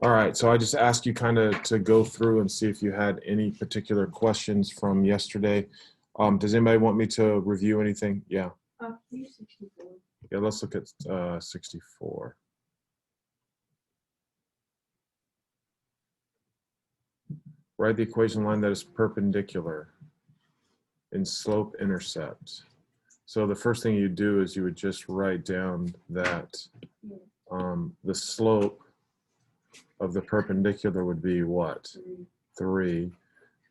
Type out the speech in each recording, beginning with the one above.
All right, so I just asked you kind of to go through and see if you had any particular questions from yesterday. Does anybody want me to review anything? Yeah. 64. Yeah, let's look at 64. Write the equation line that is perpendicular in slope intercept. So the first thing you do is you would just write down that the slope of the perpendicular would be what? 3.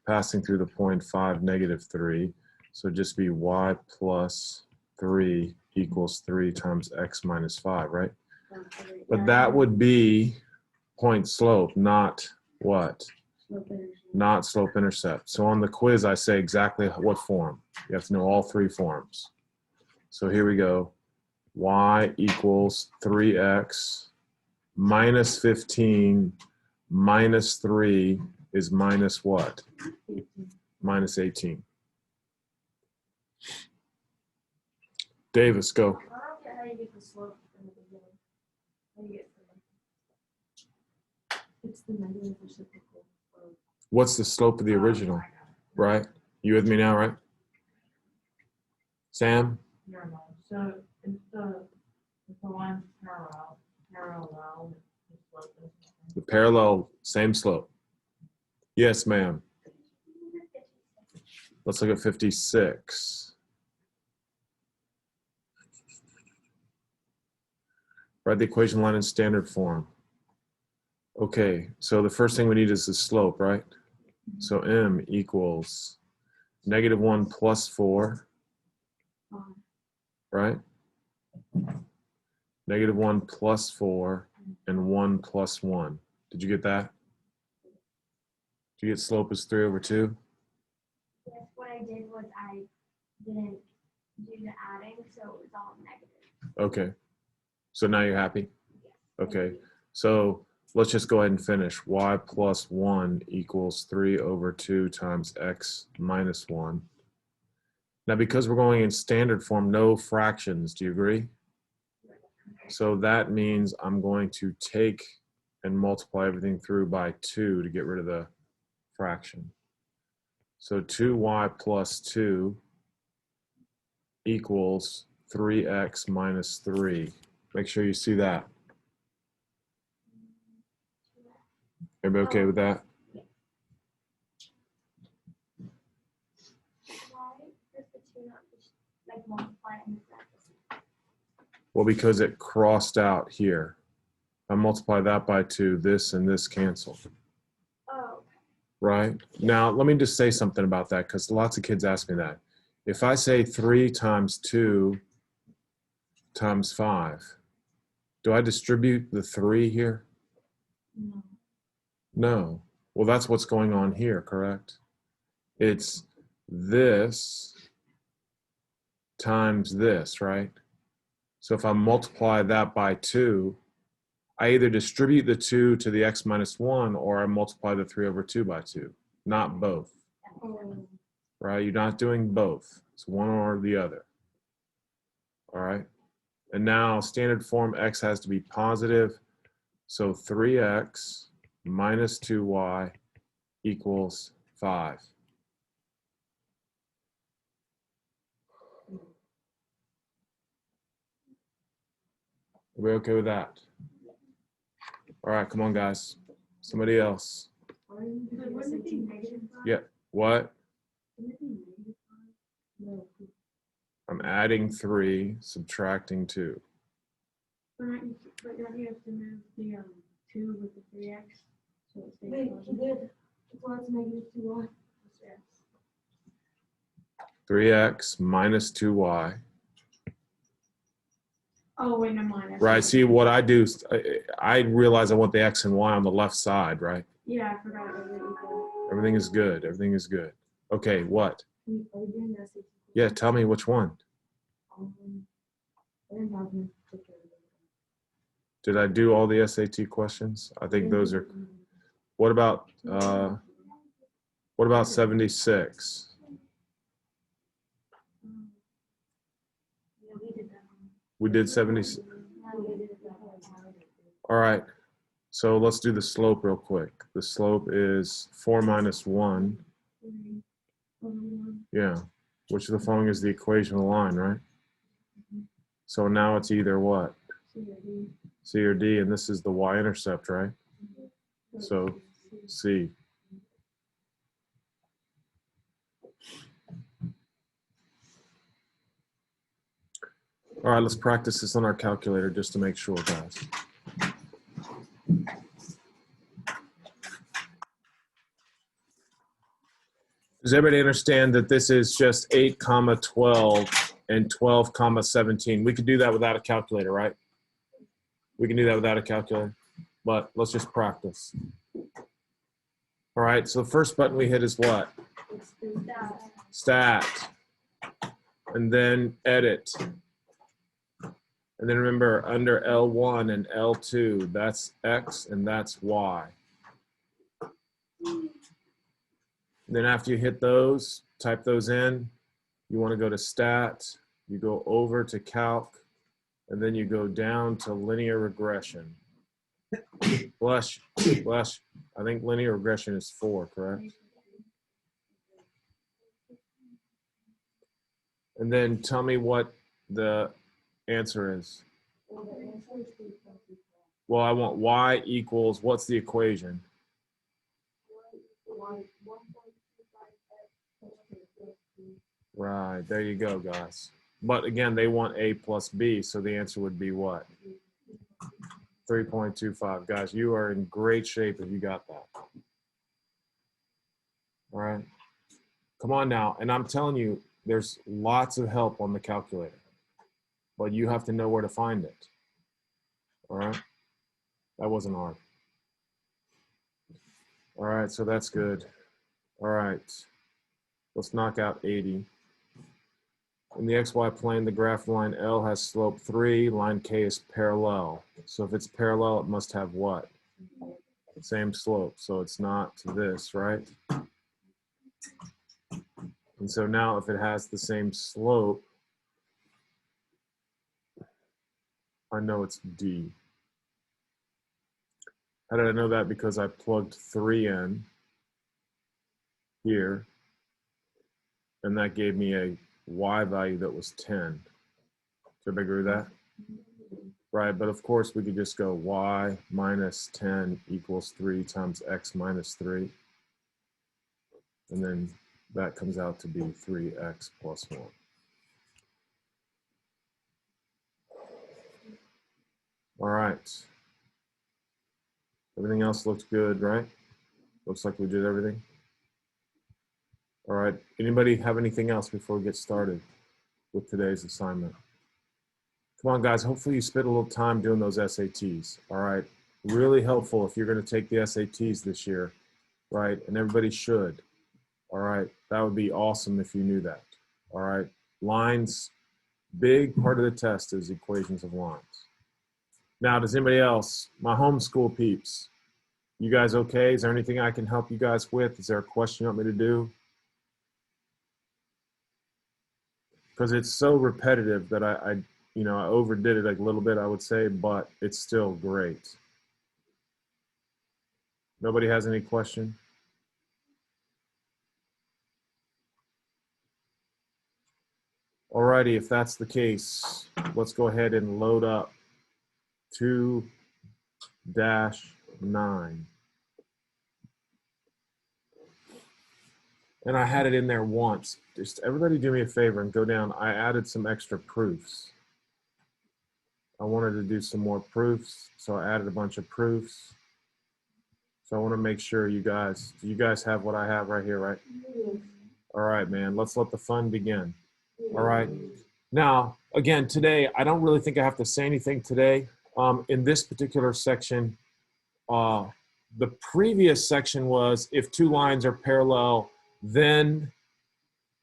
Passing through the point 5, -3. So just be y plus 3 equals 3 times x minus 5, right? But that would be point slope, not what? Not slope intercept. So on the quiz, I say exactly what form. You have to know all three forms. So here we go. Y equals 3x minus 15 minus 3 is minus what? Minus 18. Davis, go. I don't get how you get the slope in the beginning. How do you get it's the negative reciprocal. What's the slope of the original? Right? You with me now, right? Sam? No. So if the line's parallel, the slope is The parallel, same slope. Yes, ma'am. Let's look at 56. Write the equation line in standard form. Okay, so the first thing we need is the slope, right? So m equals -1 plus 4, right? -1 plus 4 and 1 plus 1. Did you get that? Did you get slope is 3/2? Yes, what I did was I didn't do the adding, so it was all negative. Okay, so now you're happy? Yes. Okay, so let's just go ahead and finish. Y plus 1 equals 3/2 times x minus 1. Now, because we're going in standard form, no fractions. Do you agree? So that means I'm going to take and multiply everything through by 2 to get rid of the fraction. So 2y plus 2 equals 3x minus 3. Make sure you see that. Everybody okay with that? Why does the 2 not just like multiply in the bracket? Well, because it crossed out here. I multiply that by 2, this and this cancel. Oh. Right? Now, let me just say something about that because lots of kids ask me that. If I say 3 times 2 times 5, do I distribute the 3 here? No. No. Well, that's what's going on here, correct? It's this times this, right? So if I multiply that by 2, I either distribute the 2 to the x minus 1 or I multiply the 3/2 by 2. Not both. Right? You're not doing both. It's one or the other. All right? And now standard form x has to be positive. So 3x minus 2y equals 5. Are we okay with that? All right, come on, guys. Somebody else. Yeah, what? I'm adding 3, subtracting 2. But don't you have to move the 2 with the 3x? So it stays Wait, positive? you did. So it's -2y. 3x minus 2y. Oh, wait, no, minus. Right, see what I do, I realize I want the x and y on the left side, right? Yeah, I forgot it was equal. Everything is good, everything is good. Okay, what? Are you doing this? Yeah, tell me which one. Did I do all the SAT questions? I think those are, what about 76? We did 76. All right, So let's do the slope real quick. The slope is 4 minus 1. 3 over 1. Yeah. Which of the following is the equation of the line, right? So now it's either what? C or D. C or D, and this is the y-intercept, right? So C. All right, let's practice this on our calculator just to make sure, guys. Does everybody understand that this is just 8, 12 and 12, 17? We could do that without a calculator, right? We can do that without a calculator, but let's just practice. All right, so the first button we hit is what? It's the Stat. And then edit. And then remember, under L1 and L2, that's X and that's Y. And then after you hit those, type those in, you want to go to stat, you go over to calc, and then you go down to linear regression. Blush. I think linear regression is 4, correct? And then tell me what the answer is. Well, I want y equals, what's the equation? Right, there you go, guys. But again, they want a plus b, so the answer would be what? 3.25. Guys, you are in great shape if you got that. All right. Come on now. And I'm telling you, there's lots of help on the calculator, but you have to know where to find it. All right. That wasn't hard. All right, so that's good. All right. Let's knock out 80. In the XY plane, the graph line L has slope 3, line K is parallel. So if it's parallel, it must have what? Same slope. So it's not this, right? And so now if it has the same slope, I know it's D. How did I know that? Because I plugged 3 in here, and that gave me a Y value that was 10. Does everybody agree with that? Right, but of course we could just go Y minus 10 equals 3 times X minus 3. And then that comes out to be 3X plus 1. All right. Everything else looks good, right? Looks like we did everything. All right. Anybody have anything else before we get started with today's assignment? Come on, guys. Hopefully you spent a little time doing those SATs. All right. Really helpful if you're going to take the SATs this year, right? And everybody should. All right. That would be awesome if you knew that. All right. Lines, big part of the test is equations of lines. Now, does anybody else, my homeschool peeps, you guys okay? Is there anything I can help you guys with? Is there a question you want me to do? Because it's so repetitive that I overdid it a little bit, I would say, but it's still great. Nobody has any question? Alrighty, if that's the case, let's go ahead and load up 2-9. And I had it in there once. Just everybody do me a favor and go down. I added some extra proofs. I wanted to do some more proofs, so I added a bunch of proofs. So I want to make sure you guys have what I have right here, right? All right, man, let's let the fun begin. All right. Now, again, today, I don't really think I have to say anything today. In this particular section, the previous section was if two lines are parallel, then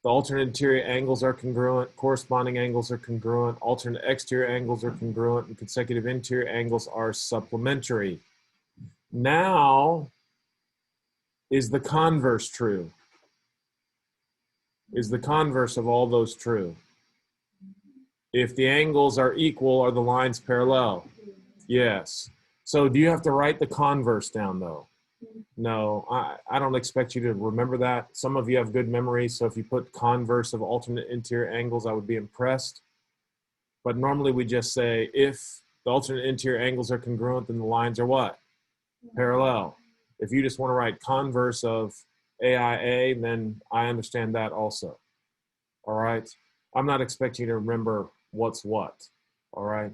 the alternate interior angles are congruent, corresponding angles are congruent, alternate exterior angles are congruent, and consecutive interior angles are supplementary. Now, is the converse true? Is the converse of all those true? If the angles are equal, are the lines parallel? Yes. So do you have to write the converse down though? No, I don't expect you to remember that. Some of you have good memory, so if you put converse of alternate interior angles, I would be impressed. But normally we just say if the alternate interior angles are congruent, then the lines are what? Parallel. If you just want to write converse of AIA, then I understand that also. All right. I'm not expecting you to remember what's what. All right.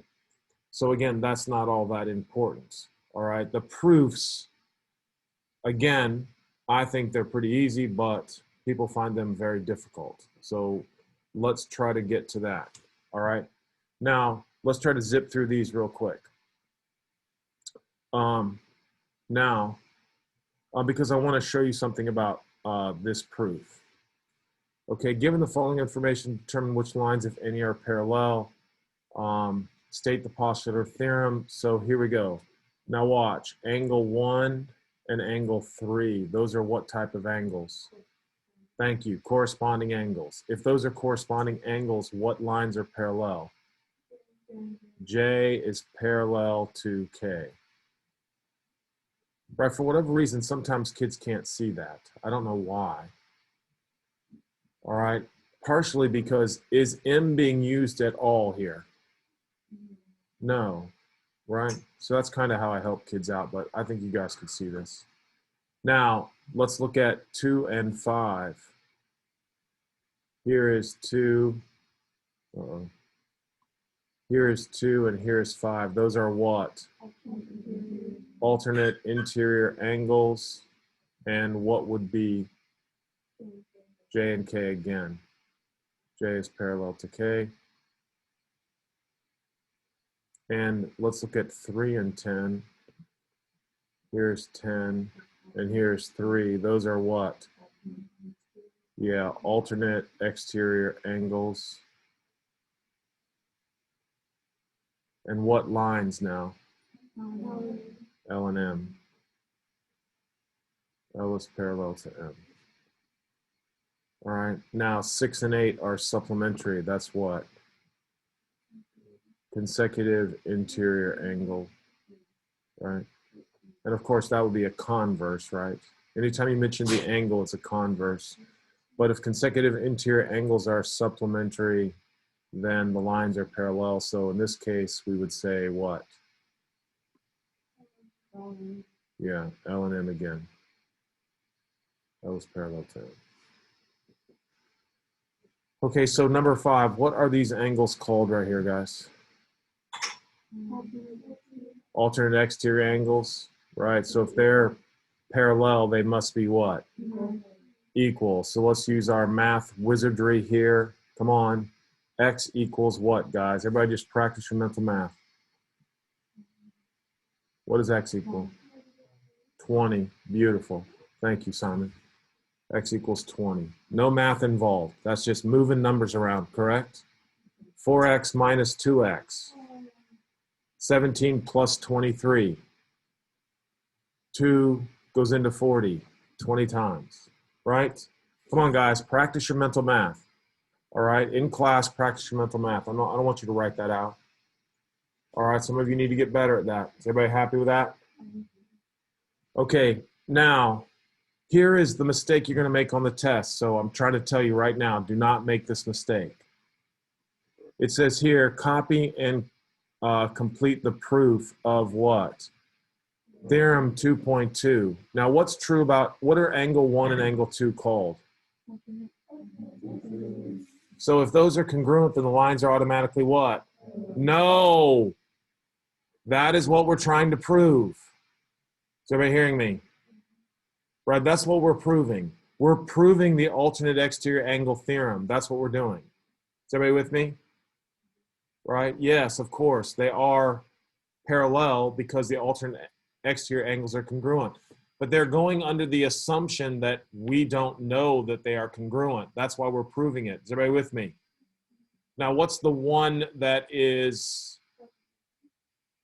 So again, that's not all that important. All right. The proofs, again, I think they're pretty easy, but people find them very difficult. So let's try to get to that. All right. Now, let's try to zip through these real quick. Because I want to show you something about this proof. Okay, given the following information, determine which lines, if any, are parallel. State the postulate or theorem. So here we go. Now watch, angle 1 and angle 3. Those are what type of angles? Thank you, corresponding angles. If those are corresponding angles, what lines are parallel? J is parallel to K. Right, for whatever reason, sometimes kids can't see that. I don't know why. All right, partially because is M being used at all here? No, right? So that's kind of how I help kids out, but I think you guys can see this. Now, let's look at 2 and 5. Here is 2. Here is 2 and here is 5. Those are what? Alternate interior angles. And what would be J and K again? J is parallel to K. And let's look at 3 and 10. Here's 10 and here's 3. Those are what? Yeah, alternate exterior angles. And what lines now? L and M. L is parallel to M. All right, now 6 and 8 are supplementary. That's what? Consecutive interior angle, right? And of course, that would be a converse, right? Anytime you mention the angle, it's a converse. But if consecutive interior angles are supplementary, then the lines are parallel. So in this case, we would say what? Yeah, L and M again. That was parallel to M. Okay, so number 5, what are these angles called right here, guys? Alternate exterior angles, right? So if they're parallel, they must be what? Equal. So let's use our math wizardry here. Come on. X equals what, guys? Everybody just practice your mental math. What does X equal? 20. Beautiful. Thank you, Simon. X equals 20. No math involved. That's just moving numbers around, correct? 4x minus 2x. 17 plus 23. 2 goes into 40 20 times, right? Come on, guys, practice your mental math. All right, in class, practice your mental math. I don't want you to write that out. All right, some of you need to get better at that. Is everybody happy with that? Okay, now, here is the mistake you're going to make on the test. So I'm trying to tell you right now, do not make this mistake. It says here, copy and complete the proof of what? Theorem 2.2. Now, what's true about, what are angle 1 and angle 2 called? So if those are congruent, then the lines are automatically what? No. That is what we're trying to prove. Is everybody hearing me? Right, that's what we're proving. We're proving the alternate exterior angle theorem. That's what we're doing. Is everybody with me? Right, yes, of course. They are parallel because the alternate exterior angles are congruent. But they're going under the assumption that we don't know that they are congruent. That's why we're proving it. Is everybody with me? Now, what's the one that is,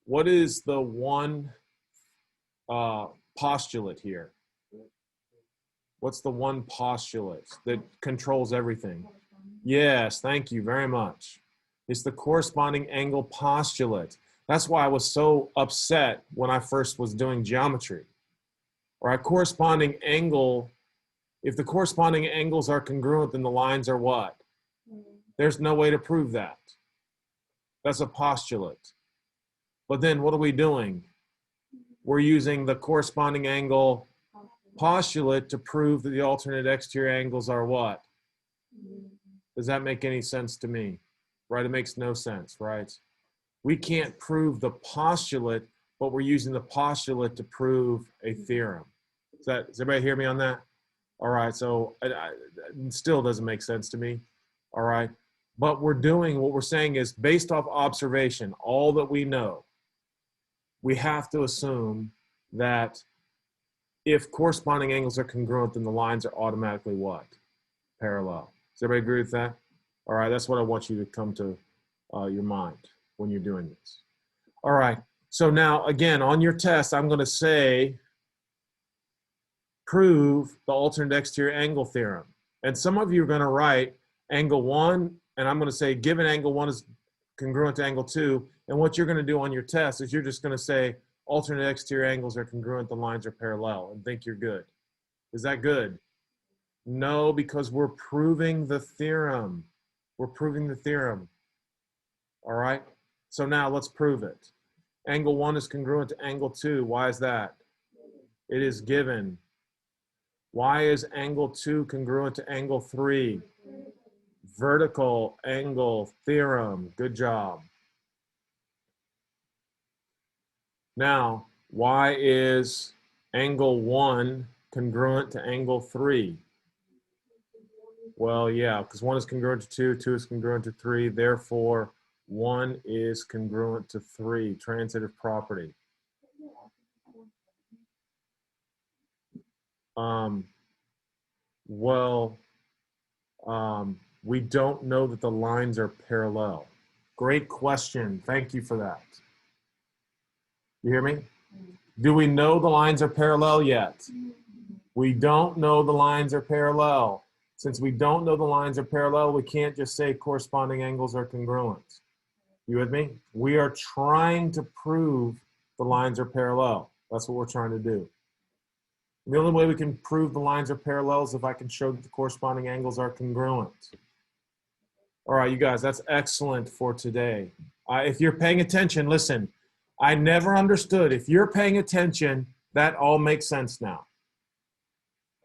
what is the one postulate here? What's the one postulate that controls everything? Yes, thank you very much. It's the corresponding angle postulate. That's why I was so upset when I first was doing geometry. All right, corresponding angle, if the corresponding angles are congruent, then the lines are what? There's no way to prove that. That's a postulate. But then what are we doing? We're using the corresponding angle postulate to prove that the alternate exterior angles are what? Does that make any sense to me? Right? It makes no sense, right? We can't prove the postulate, but we're using the postulate to prove a theorem. Does everybody hear me on that? All right, so it still doesn't make sense to me. All right, but what we're saying is based off observation, all that we know, we have to assume that if corresponding angles are congruent, then the lines are automatically what? Parallel. Does everybody agree with that? All right, that's what I want you to come to your mind when you're doing this. All right, so now again, on your test, I'm going to say, prove the alternate exterior angle theorem. And some of you are going to write angle 1, and I'm going to say given angle 1 is congruent to angle 2, and what you're going to do on your test is you're just going to say alternate exterior angles are congruent, the lines are parallel, and think you're good. Is that good? No, because we're proving the theorem. We're proving the theorem. All right? So now let's prove it. Angle 1 is congruent to angle 2. Why is that? It is given. Why is angle 2 congruent to angle 3? Vertical angle theorem. Good job. Now, why is angle 1 congruent to angle 3? Well, yeah, because 1 is congruent to 2, 2 is congruent to 3, therefore 1 is congruent to 3, transitive property. We don't know that the lines are parallel. Great question. Thank you for that. You hear me? Do we know the lines are parallel yet? We don't know the lines are parallel. Since we don't know the lines are parallel, we can't just say corresponding angles are congruent. You with me? We are trying to prove the lines are parallel. That's what we're trying to do. The only way we can prove the lines are parallel is if I can show that the corresponding angles are congruent. All right, you guys, that's excellent for today. If you're paying attention, listen, I never understood. If you're paying attention, that all makes sense now.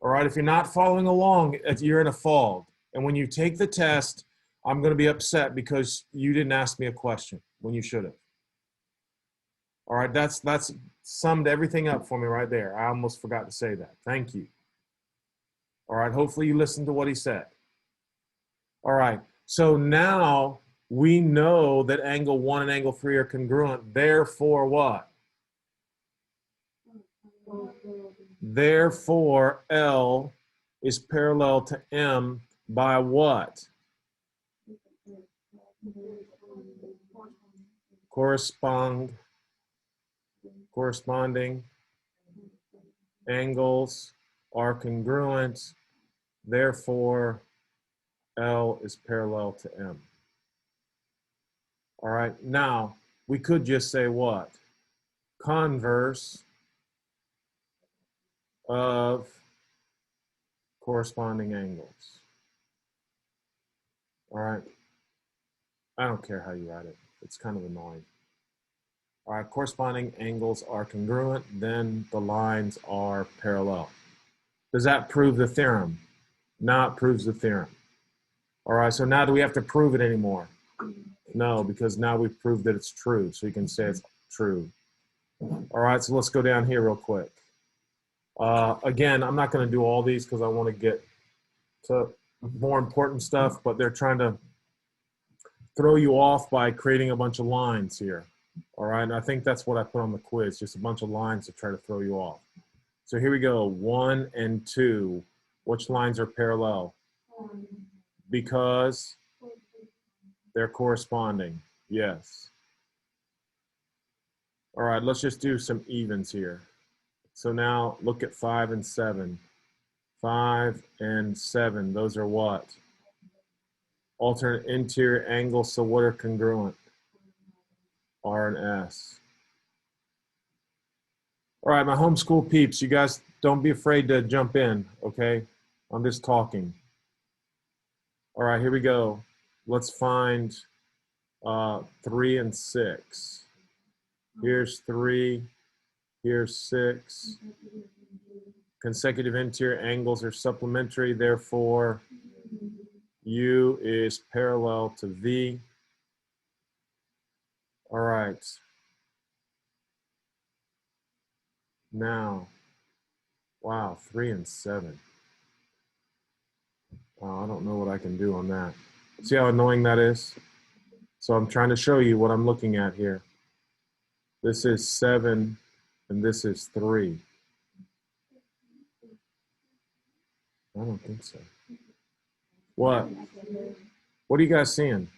All right, if you're not following along, you're in a fog. And when you take the test, I'm going to be upset because you didn't ask me a question when you should have. All right, that's summed everything up for me right there. I almost forgot to say that. Thank you. All right, hopefully you listened to what he said. All right, so now we know that angle 1 and angle 3 are congruent. Therefore what? Therefore, L is parallel to M by what? Corresponding angles are congruent. Therefore, L is parallel to M. All right, now we could just say what? Converse of corresponding angles. All right, I don't care how you write it. It's kind of annoying. All right, corresponding angles are congruent, then the lines are parallel. Does that prove the theorem? No, it proves the theorem. All right, so now do we have to prove it anymore? No, because now we've proved that it's true, so you can say it's true. All right, so let's go down here real quick. Again, I'm not going to do all these because I want to get to more important stuff, but they're trying to throw you off by creating a bunch of lines here. All right, and I think that's what I put on the quiz, just a bunch of lines to try to throw you off. So here we go, 1 and 2. Which lines are parallel? Because they're corresponding, yes. All right, let's just do some evens here. So now look at 5 and 7. 5 and 7, those are what? Alternate interior angles, so what are congruent? R and S. All right, my homeschool peeps, you guys don't be afraid to jump in, okay? I'm just talking. All right, here we go. Let's find 3 and 6. Here's 3, here's 6. Consecutive interior angles are supplementary, therefore U is parallel to V. All right. Now, wow, 3 and 7. Wow, I don't know what I can do on that. See how annoying that is? So I'm trying to show you what I'm looking at here. This is 7 and this is 3. I don't think so. What? What are you guys seeing?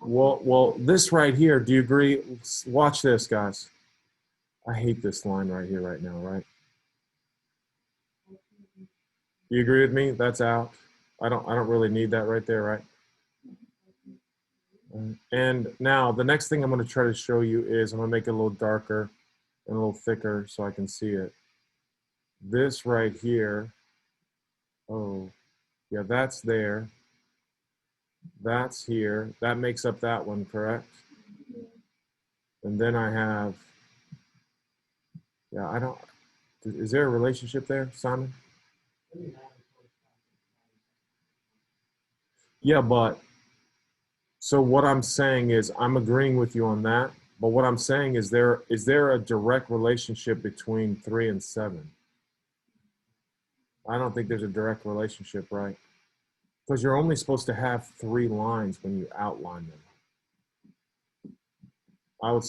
Well, this right here, do you agree? Watch this, guys. I hate this line right here right now, right? You agree with me? That's out. I don't really need that right there, right? And now the next thing I'm going to try to show you is I'm going to make it a little darker and a little thicker so I can see it. This right here, oh, yeah, that's there. That's here. That makes up that one, correct? And then I have, yeah, I don't, is there a relationship there, Simon? Yeah, but, so what I'm saying is I'm agreeing with you on that. But what I'm saying is there a direct relationship between 3 and 7? I don't think there's a direct relationship, right? Because you're only supposed to have 3 lines when you outline them. I would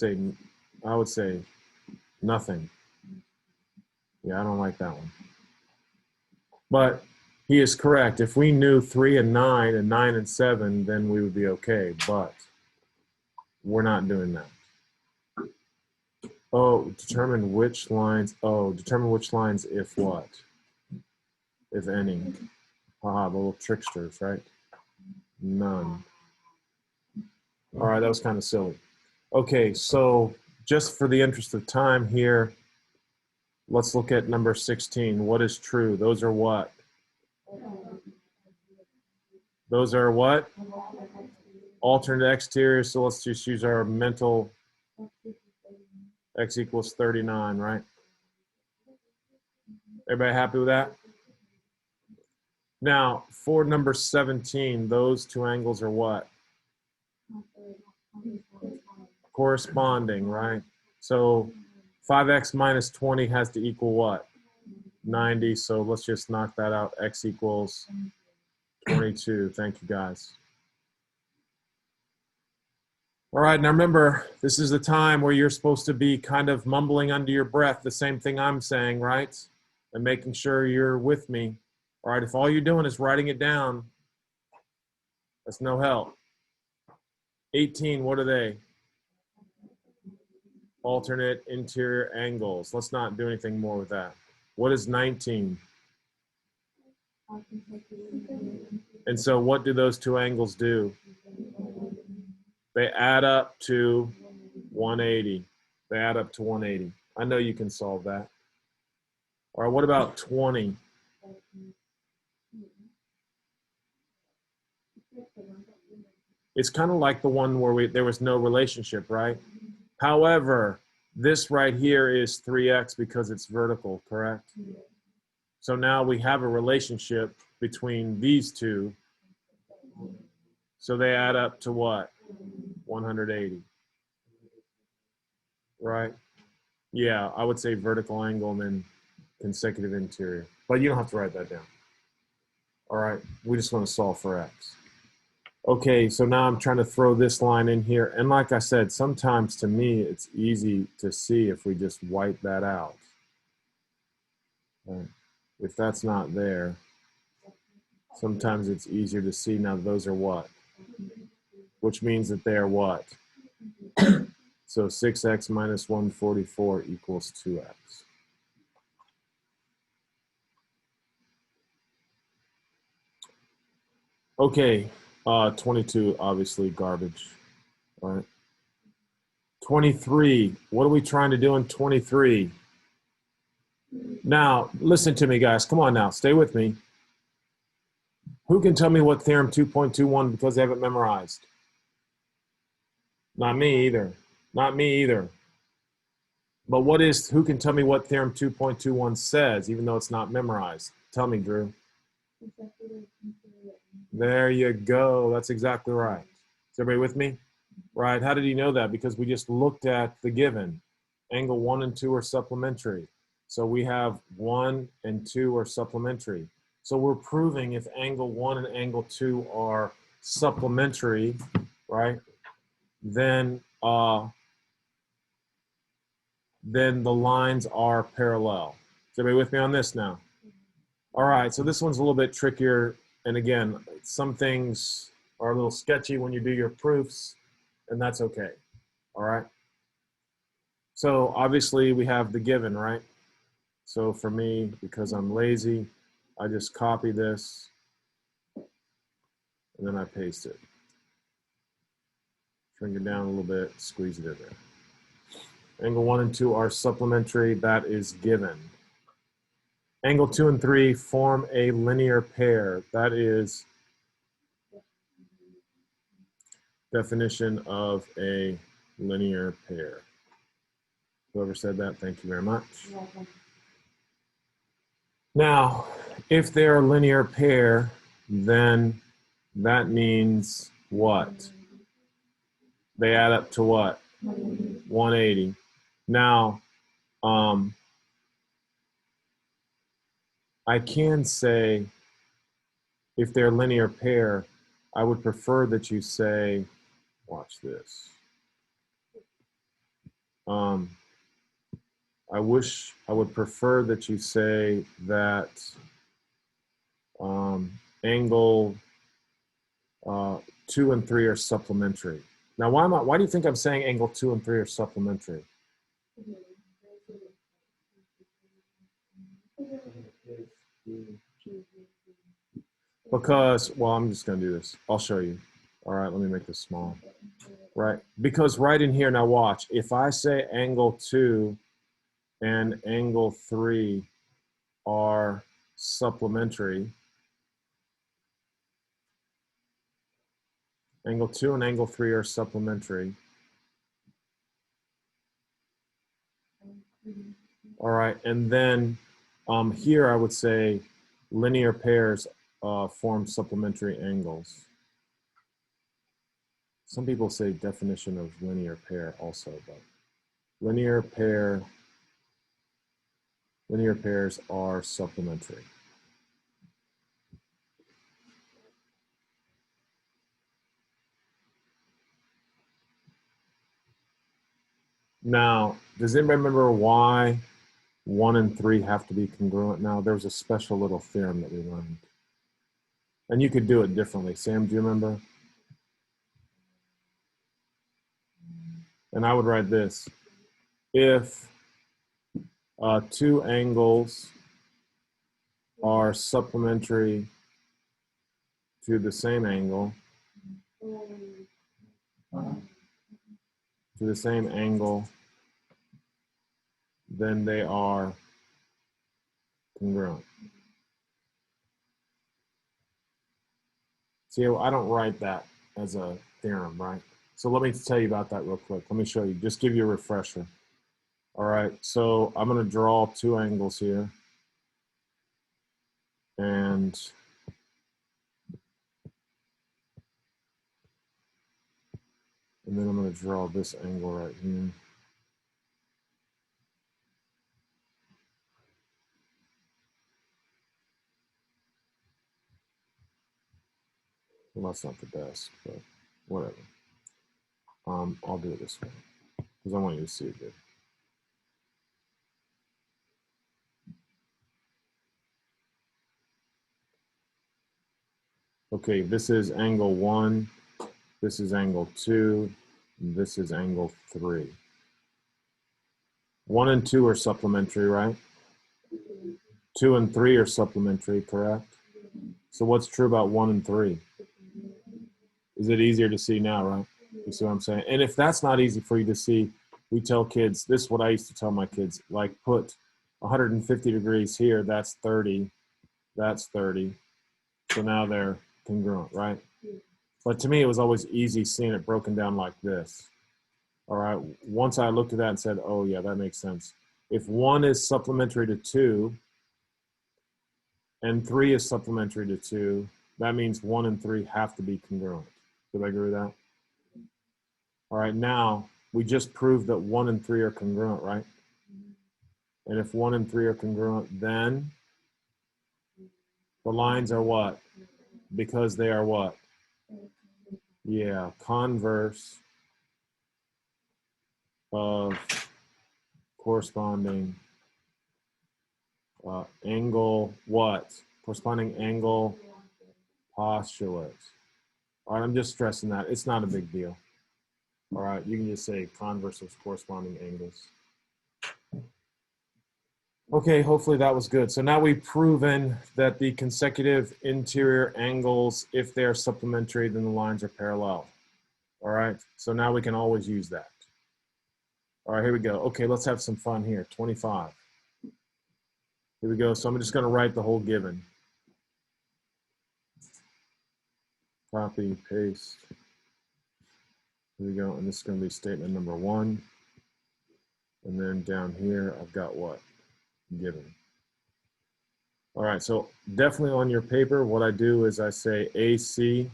say nothing. Yeah, I don't like that one. But he is correct. If we knew 3 and 9 and 9 and 7, then we would be okay. But we're not doing that. Oh, determine which lines. Oh, determine which lines if what? If any. Haha, the little tricksters, right? None. All right, that was kind of silly. Okay, so just for the interest of time here, let's look at number 16. What is true? Those are what? Those are what? Alternate exterior. So let's just use our mental x equals 39, right? Everybody happy with that? Now, for number 17, those 2 angles are what? Corresponding, right? So 5x minus 20 has to equal what? 90. So let's just knock that out. X equals 22. Thank you, guys. All right, now remember, this is the time where you're supposed to be kind of mumbling under your breath the same thing I'm saying, right? And making sure you're with me. All right, if all you're doing is writing it down, that's no help. 18, what are they? Alternate interior angles. Let's not do anything more with that. What is 19? And so what do those 2 angles do? They add up to 180. They add up to 180. I know you can solve that. All right, what about 20? It's kind of like the one where there was no relationship, right? However, this right here is 3x because it's vertical, correct? So now we have a relationship between these 2. So they add up to what? 180. Right? Yeah, I would say vertical angle and then consecutive interior. But you don't have to write that down. All right, we just want to solve for x. Okay, so now I'm trying to throw this line in here. And like I said, sometimes to me, it's easy to see if we just wipe that out. If that's not there, sometimes it's easier to see. Now those are what? Which means that they are what? So 6x minus 144 equals 2x. Okay, 22, obviously garbage. right? 23, what are we trying to do in 23? Now, listen to me, guys. Come on now, stay with me. Who can tell me what Theorem 2.21 because they haven't memorized? Not me either. Not me either. But who can tell me what Theorem 2.21 says, even though it's not memorized? Tell me, Drew. There you go. That's exactly right. Is everybody with me? Right. How did he know that? Because we just looked at the given. Angle 1 and 2 are supplementary. So we have 1 and 2 are supplementary. So we're proving if angle 1 and angle 2 are supplementary, right? Then the lines are parallel. Is everybody with me on this now? All right, so this one's a little bit trickier. And again, some things are a little sketchy when you do your proofs, and that's okay. All right. So obviously we have the given, right? So for me, because I'm lazy, I just copy this and then I paste it. Shrink it down a little bit, squeeze it in there. Angle 1 and 2 are supplementary, that is given. Angle 2 and 3 form a linear pair, that is definition of a linear pair. Whoever said that, thank you very much. Now, if they're a linear pair, then that means what? They add up to what? 180. Now, I can say if they're a linear pair, I would prefer that you say, watch this. I would prefer that you say that angle 2 and 3 are supplementary. Now, why do you think I'm saying angle 2 and 3 are supplementary? Because, well, I'm just going to do this. I'll show you. All right, let me make this small. Right, because right in here, now watch. If I say angle 2 and angle 3 are supplementary, angle 2 and angle 3 are supplementary. All right, and then here I would say linear pairs form supplementary angles. Some people say definition of linear pair also, but linear pairs are supplementary. Now, does anybody remember why 1 and 3 have to be congruent? Now, there was a special little theorem that we learned. And you could do it differently. Sam, do you remember? And I would write this. If 2 angles are supplementary to the same angle, then they are congruent. See, I don't write that as a theorem, right? So let me tell you about that real quick. Let me show you, just give you a refresher. All right, so I'm going to draw 2 angles here. And then I'm going to draw this angle right here. Well, that's not the best, but whatever. I'll do it this way because I want you to see it good. Okay, this is angle 1, this is angle 2, this is angle 3. 1 and 2 are supplementary, right? 2 and 3 are supplementary, correct? So what's true about 1 and 3? Is it easier to see now, right? You see what I'm saying? And if that's not easy for you to see, we tell kids, this is what I used to tell my kids, like put 150 degrees here, that's 30, that's 30. So now they're congruent, right? But to me, it was always easy seeing it broken down like this. All right, once I looked at that and said, oh yeah, that makes sense. If 1 is supplementary to 2 and 3 is supplementary to 2, that means 1 and 3 have to be congruent. Do I agree with that? All right, now we just proved that 1 and 3 are congruent, right? And if 1 and 3 are congruent, then the lines are what? Because they are what? Yeah, converse of corresponding angle what? Corresponding angle postulate. All right, I'm just stressing that. It's not a big deal. All right, you can just say converse of corresponding angles. Okay, hopefully that was good. So now we've proven that the consecutive interior angles, if they're supplementary, then the lines are parallel. All right, so now we can always use that. All right, here we go. Okay, let's have some fun here. 25. Here we go. So I'm just going to write the whole given. Copy, paste. Here we go. And this is going to be statement number 1. And then down here, I've got what? Given. All right, so definitely on your paper, what I do is I say AC,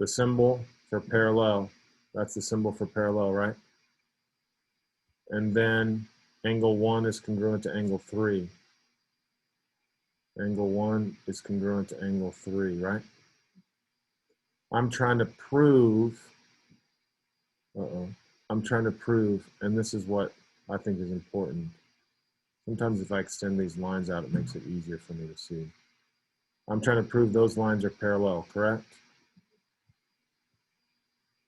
the symbol for parallel. That's the symbol for parallel, right? And then angle 1 is congruent to angle 3. Angle 1 is congruent to angle 3, right? I'm trying to prove, I'm trying to prove, and this is what I think is important. Sometimes if I extend these lines out, it makes it easier for me to see. I'm trying to prove those lines are parallel, correct?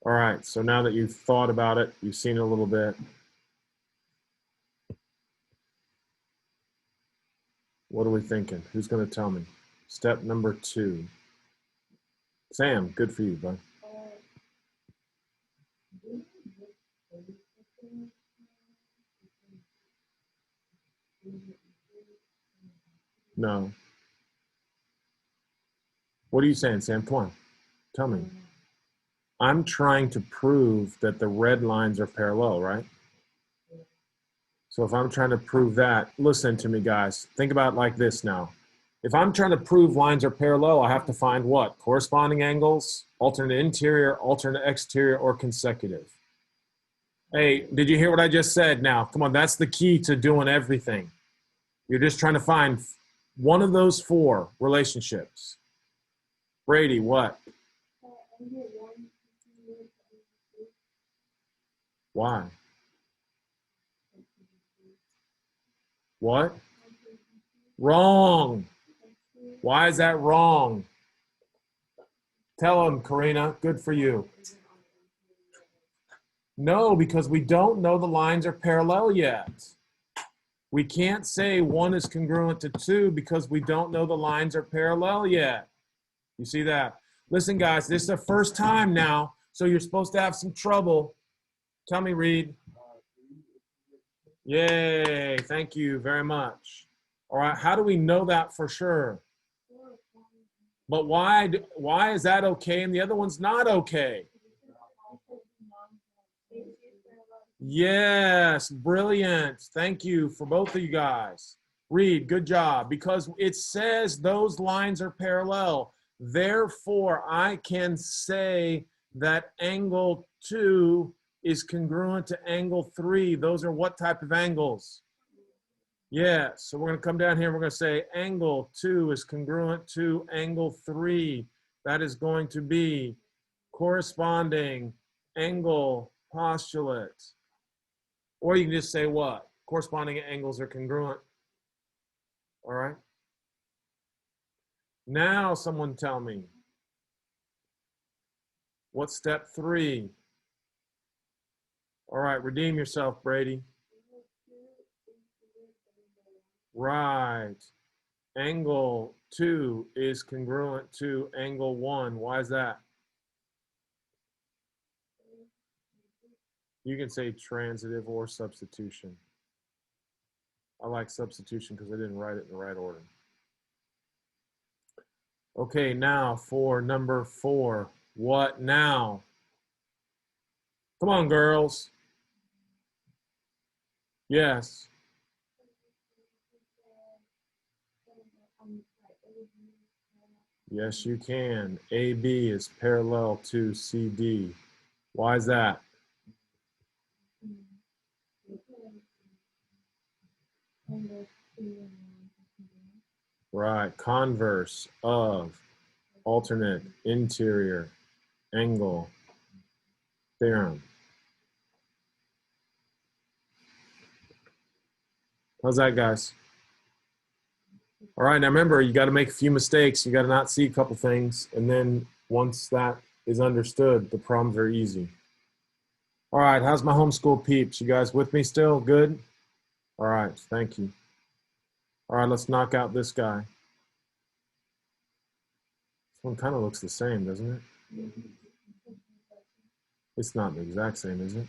All right, so now that you've thought about it, you've seen it a little bit. What are we thinking? Who's going to tell me? Step number 2. Sam, good for you, bud. No. What are you saying, Sam? Come on, tell me. I'm trying to prove that the red lines are parallel, right? So if I'm trying to prove that, listen to me, guys. Think about it like this now. If I'm trying to prove lines are parallel, I have to find what? Corresponding angles, alternate interior, alternate exterior, or consecutive. Hey, did you hear what I just said now? Come on, that's the key to doing everything. You're just trying to find one of those 4 relationships. Brady, what? Why? What? Wrong. Why is that wrong? Tell him, Karina. Good for you. No, because we don't know the lines are parallel yet. We can't say 1 is congruent to 2 because we don't know the lines are parallel yet. You see that? Listen, guys, this is the first time now, so you're supposed to have some trouble. Tell me, Reed. Yay, thank you very much. All right, how do we know that for sure? But why is that okay and the other one's not okay? Yes, brilliant. Thank you for both of you guys. Reed, good job. Because it says those lines are parallel. Therefore, I can say that angle 2 is congruent to angle 3. Those are what type of angles? Yeah, so we're going to come down here and we're going to say angle 2 is congruent to angle 3. That is going to be corresponding angle postulate. Or you can just say what? Corresponding angles are congruent. All right. Now someone tell me. What's step 3? All right, redeem yourself, Brady. Right. Angle 2 is congruent to angle 1. Why is that? You can say transitive or substitution. I like substitution because I didn't write it in the right order. Okay, now for number 4. What now? Come on, girls. Yes. Yes, you can. AB is parallel to CD. Why is that? Right. Converse of alternate interior angle theorem. How's that, guys? All right, now remember, you got to make a few mistakes. You got to not see a couple things. And then once that is understood, the problems are easy. All right, how's my homeschool peeps? You guys with me still? Good? All right, thank you. All right, let's knock out this guy. This one kind of looks the same, doesn't it? It's not the exact same, is it?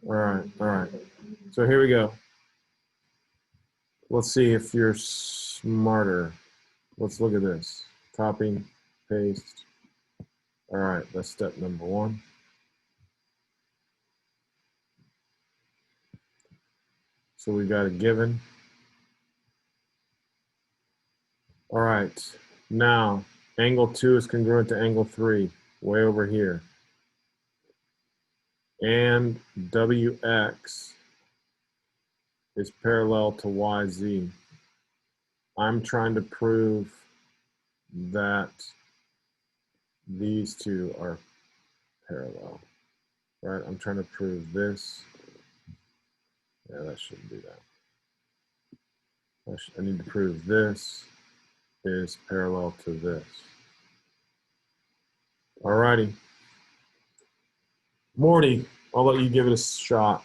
All right. So here we go. Let's see if you're smarter. Let's look at this. Copy, paste. All right, that's step number 1. So we got a given. All right, now angle 2 is congruent to angle 3, way over here. And WX is parallel to YZ. I'm trying to prove that these two are parallel, right? I'm trying to prove this. Yeah, that shouldn't do that. I need to prove this is parallel to this. All righty. Morty, I'll let you give it a shot.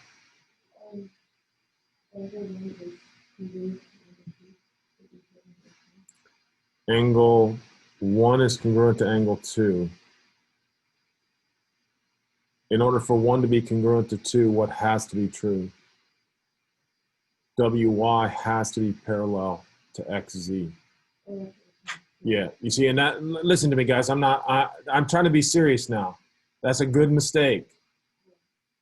Angle 1 is congruent to angle 2. In order for 1 to be congruent to 2, what has to be true? WY has to be parallel to XZ. Yeah, you see, and that, listen to me, guys. I'm trying to be serious now. That's a good mistake.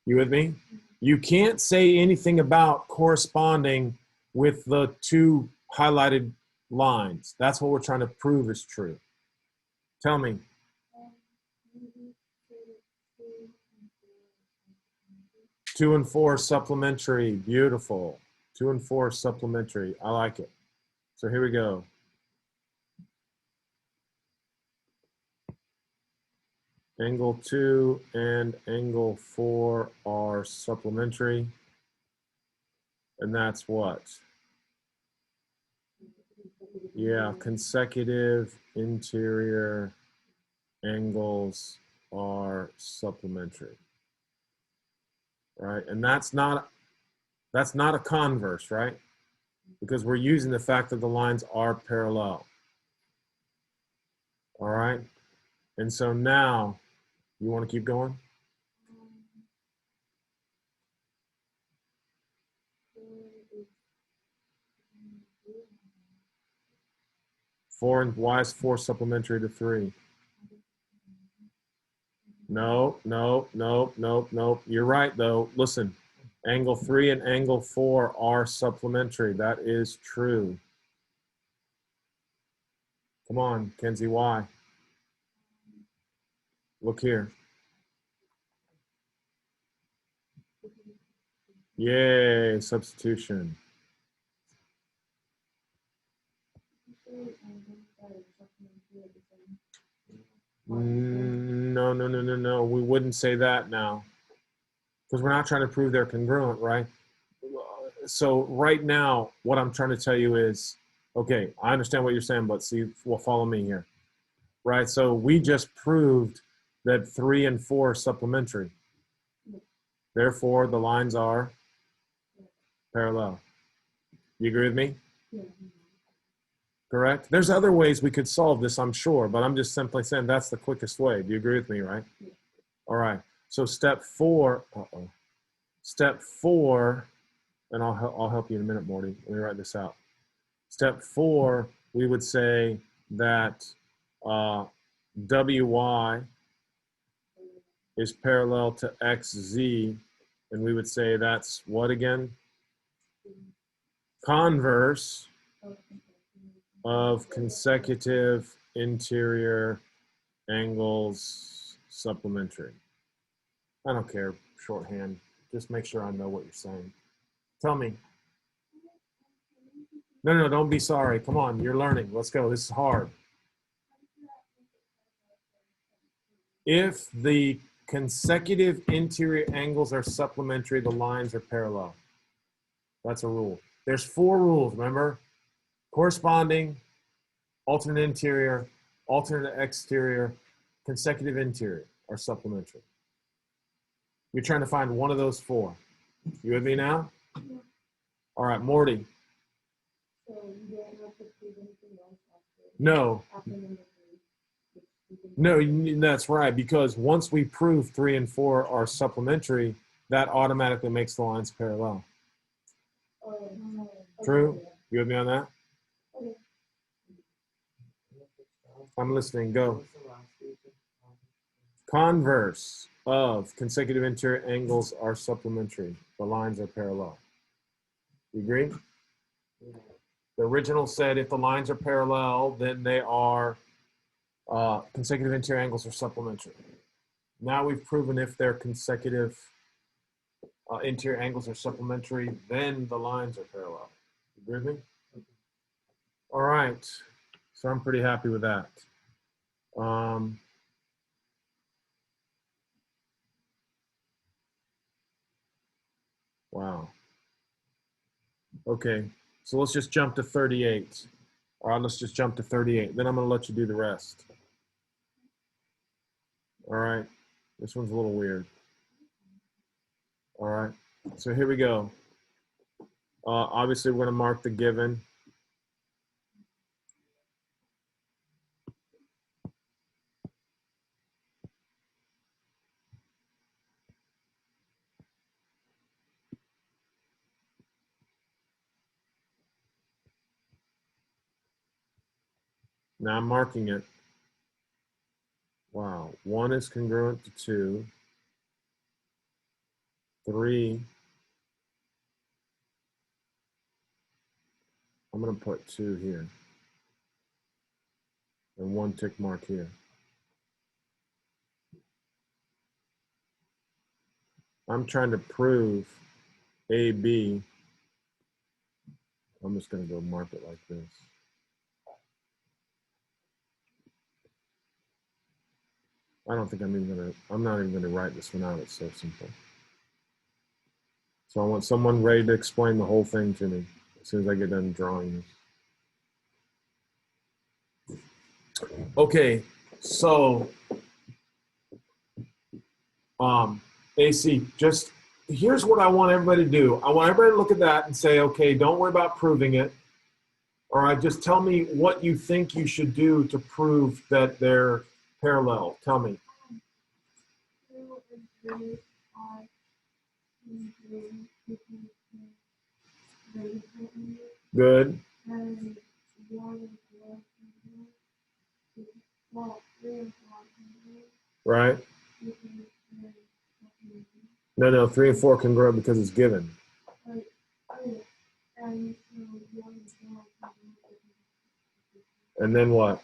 You with me? You can't say anything about corresponding with the 2 highlighted lines. That's what we're trying to prove is true. Tell me. 2 and 4 supplementary. Beautiful. 2 and 4 supplementary. I like it. So here we go. Angle 2 and angle 4 are supplementary. And that's what? Yeah, consecutive interior angles are supplementary. Right? And that's not a converse, right? Because we're using the fact that the lines are parallel. All right? And so now, you want to keep going? Four, and why is 4 supplementary to 3? No. You're right, though. Listen, angle 3 and angle 4 are supplementary. That is true. Come on, Kenzie, why? Look here. Yay, substitution. No. We wouldn't say that now. Because we're not trying to prove they're congruent, right? So right now, what I'm trying to tell you is, okay, I understand what you're saying, but see, well, follow me here. Right, so we just proved that 3 and 4 are supplementary. Therefore, the lines are parallel. You agree with me? Yeah. Correct? There's other ways we could solve this, I'm sure, but I'm just simply saying that's the quickest way. Do you agree with me, right? Yeah. All right. So step 4, step 4, and I'll help you in a minute, Morty. Let me write this out. Step 4, we would say that WY is parallel to XZ, and we would say that's what again? Converse of consecutive interior angles supplementary. I don't care, shorthand. Just make sure I know what you're saying. Tell me. No, don't be sorry. Come on, you're learning. Let's go. This is hard. If the consecutive interior angles are supplementary, the lines are parallel. That's a rule. There's 4 rules, remember? Corresponding, alternate interior, alternate exterior, consecutive interior are supplementary. You're trying to find one of those 4. You with me now? Yeah. All right, Morty. So you don't have to prove anything else No. after number 3. No, that's right, because once we prove 3 and 4 are supplementary, that automatically makes the lines parallel. True? You with me on that? Okay. I'm listening. Go. Converse of consecutive interior angles are supplementary. The lines are parallel. You agree? The original said if the lines are parallel, then they are consecutive interior angles are supplementary. Now we've proven if they're consecutive interior angles are supplementary, then the lines are parallel. You agree with me? All right. So I'm pretty happy with that. Wow. Okay, so let's just jump to 38. All right, let's just jump to 38. Then I'm going to let you do the rest. All right, this one's a little weird. All right, so here we go. Obviously, we're going to mark the given. Now I'm marking it. Wow, 1 is congruent to 2. 3. I'm going to put 2 here. And 1 tick mark here. I'm trying to prove AB. I'm just going to go mark it like this. I don't think I'm not even gonna write this one out. It's so simple. So I want someone ready to explain the whole thing to me as soon as I get done drawing this. Okay, so AC, just here's what I want everybody to do. I want everybody to look at that and say, okay, don't worry about proving it. All right, just tell me what you think you should do to prove that they're parallel. Tell me. 2 and 3 are Good. and 1 and 4 well, 3 and 4 Right. No, 3 and 4 can grow because it's given. And then what?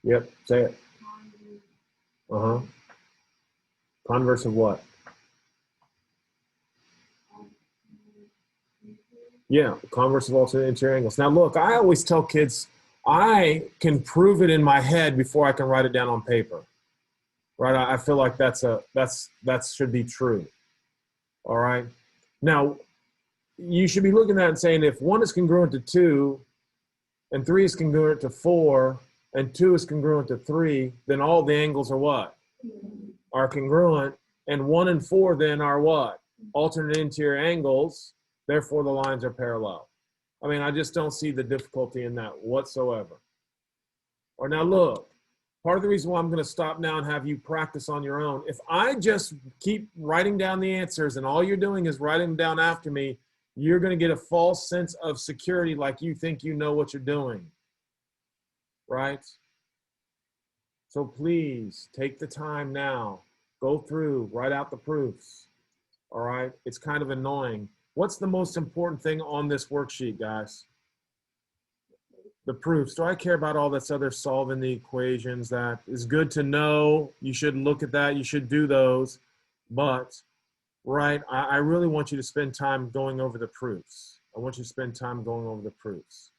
Yep, say it. Uh-huh. Converse of what? Yeah, converse of alternate interior angles. Now look, I always tell kids, I can prove it in my head before I can write it down on paper. Right? I feel like that should be true. All right. Now, you should be looking at it and saying if 1 is congruent to 2, and 3 is congruent to 4, and 2 is congruent to 3, then all the angles are what? Are congruent, and 1 and 4 then are what? Alternate interior angles, therefore the lines are parallel. I mean, I just don't see the difficulty in that whatsoever. Or now look, part of the reason why I'm going to stop now and have you practice on your own, if I just keep writing down the answers and all you're doing is writing them down after me, you're going to get a false sense of security, like you think you know what you're doing, right? So please take the time now, go through, write out the proofs, all right? It's kind of annoying. What's the most important thing on this worksheet, guys? The proofs. Do I care about all this other solving the equations? That is good to know. You should look at that. You should do those. But, right, I really want you to spend time going over the proofs. I want you to spend time going over the proofs.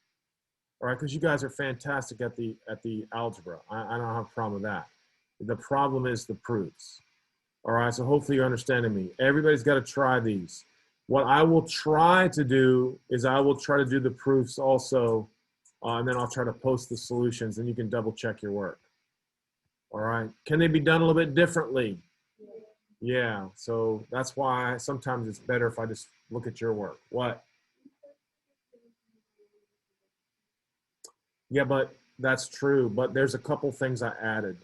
All right, because you guys are fantastic at the algebra. I don't have a problem with that. The problem is the proofs. All right, so hopefully you're understanding me. Everybody's got to try these. What I will try to do is I will try to do the proofs also, and then I'll try to post the solutions, and you can double check your work. All right, can they be done a little bit differently? Yeah, so that's why sometimes it's better if I just look at your work. What? Yeah, but that's true. But there's a couple things I added.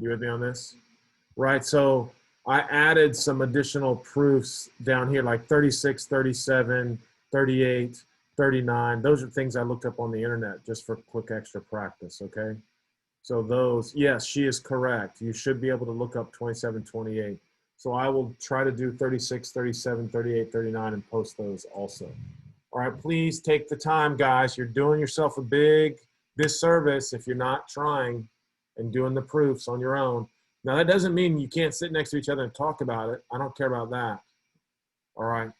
You with me on this? Right, so I added some additional proofs down here, like 36, 37, 38, 39. Those are things I looked up on the internet just for quick extra practice, okay? So those, yes, she is correct. You should be able to look up 27, 28. So I will try to do 36, 37, 38, 39 and post those also. All right, please take the time, guys. You're doing yourself a big disservice if you're not trying and doing the proofs on your own. Now, that doesn't mean you can't sit next to each other and talk about it. I don't care about that. All right.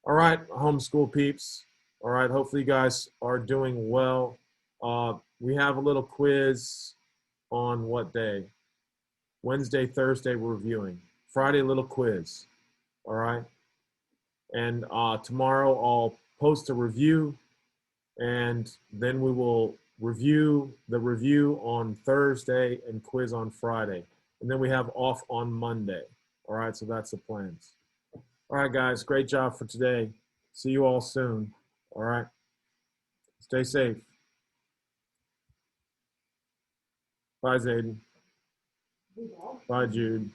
All right, homeschool peeps. All right, hopefully you guys are doing well. We have a little quiz on what day? Wednesday, Thursday, we're reviewing. Friday, a little quiz. All right. And tomorrow I'll post a review, and then we will review the review on Thursday and quiz on Friday. And then we have off on Monday. All right, so that's the plans. All right, guys, great job for today. See you all soon. All right. Stay safe. Bye, Zayden. Bye, Jude.